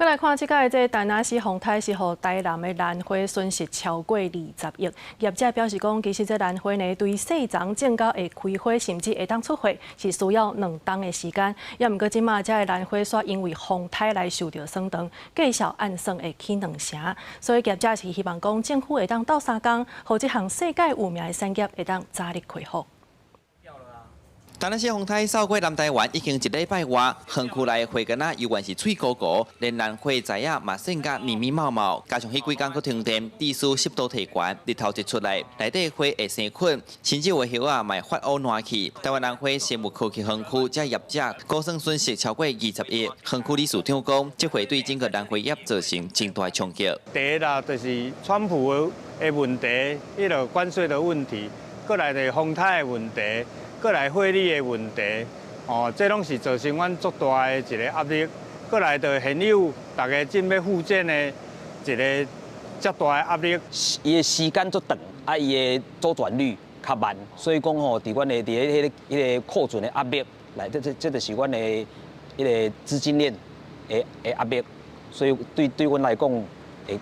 再来看即届这丹那市风台是互台南的兰花损失超过20亿。业者表示讲，其实这兰花呢，对细丛种到会开花，甚至会当出货，是需要2冬的时间。也毋过即马这兰花煞因为风台来受到损伤，计小按算会起2成。所以业者是希望讲，政府会当斗3工，互这项世界有名的产业会当早日恢复。 但那些风台扫过南台湾已经1礼拜外，园区内花囡仔犹原是翠高高，连兰花材啊嘛生甲密密茂茂，加上迄几天搁停电，地势湿度提悬，日头一出来，内底花会生菌，甚至有叶啊嘛发乌烂去。台湾兰花生物科技园区这业者估算损失超过20亿。园区理事长讲，这会对整个兰花业造成真大冲击。第一啦，就是川普的问题，迄个关税的问题，过来的风台的问题。 过来汇率的问题，这拢是造成阮足大的一个压力。过来的现有大家正要复建的一个较大的压力。伊的时间足长，伊的周转率较慢，所以讲伫阮的迄个库存的压力来，这就是阮的迄个资金链的压力，所以对阮来讲。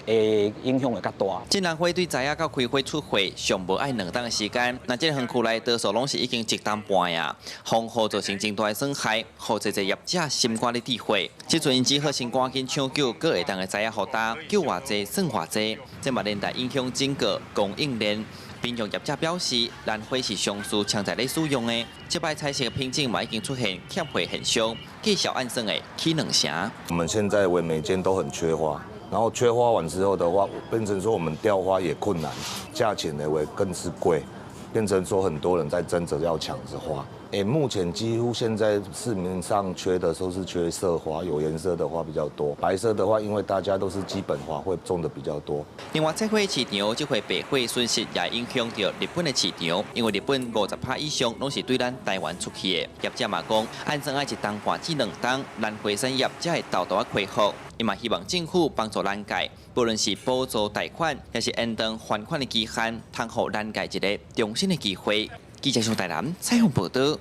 会影响会较大。这兰花对材啊到开花出货上无爱2冬的时间，那这个园区内多数拢是已经1冬半呀，风雨造成真大的损害，好侪业者心肝咧抵货。即阵因只好先赶紧抢救各会当的材啊互搭，救偌济算偌济，这嘛连带影响整个供应链。 并用业者表示，兰花是上市强在咧使用的，这摆采收的品种嘛已经出现欠货现象，计小按算的起2成。我们现在为每间都很缺花。 然后缺花完之后的话，变成说我们雕花也困难，价钱呢会更是贵，变成说很多人在争着要抢着花。目前几乎现在市面上缺的都是缺色花，有颜色的花比较多。白色的话，因为大家都是基本花，会种的比较多。另外，这回市场这回白花损失也影响到日本的市场，因为日本50%以上拢是对咱台湾出去的。业者嘛讲，按算爱1冬半至2冬，兰花产业才会豆豆啊恢复。 伊嘛希望政府帮助咱界，不论是补助贷款，还是延长还款的期限，通互咱界一个重新的机会。记者从台南采访报道。